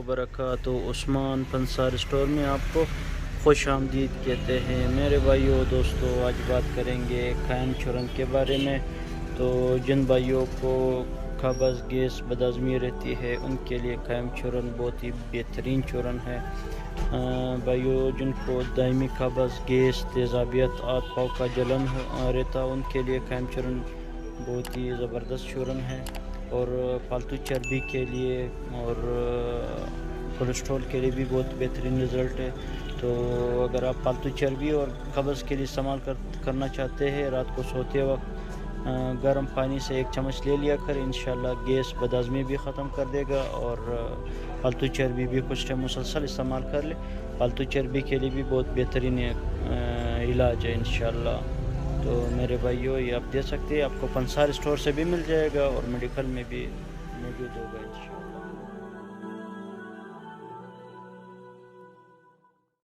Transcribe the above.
वबरकातुहू। Usman पंसार store में आपको खुश आमदीद कहते हैं। मेरे भाइयों दोस्तों, आज बात करेंगे खैम चूरन के बारे में। तो जिन भाइयों को कब्ज़ गैस बदहज़मी रहती है उनके लिए खैम चूरन बहुत ही बेहतरीन चूरन है। भाइयों जिनको दायमी कब्ज़ गैस तेज़ाबियत आँत पाँव का जलन रहता उनके लिए खैम चूरन बहुत ही ज़बरदस्त चूरन है। और पालतू चर्बी के लिए और कोलेस्ट्रॉल के लिए भी बहुत बेहतरीन रिज़ल्ट है। तो अगर आप पालतू चर्बी और कब्ज़ के लिए इस्तेमाल करना चाहते हैं, रात को सोते वक्त गर्म पानी से 1 चम्मच ले लिया कर, इंशाल्लाह गैस बदहज़मी भी ख़त्म कर देगा। और पालतू चर्बी भी कुछ टाइम मुसलसल इस्तेमाल कर ले, पालतू चर्बी के लिए भी बहुत बेहतरीन इलाज है इंशाल्लाह। तो मेरे भाइयों, ये आप दे सकते हैं, आपको पंसार स्टोर से भी मिल जाएगा और मेडिकल में भी मौजूद होगा इंशाल्लाह।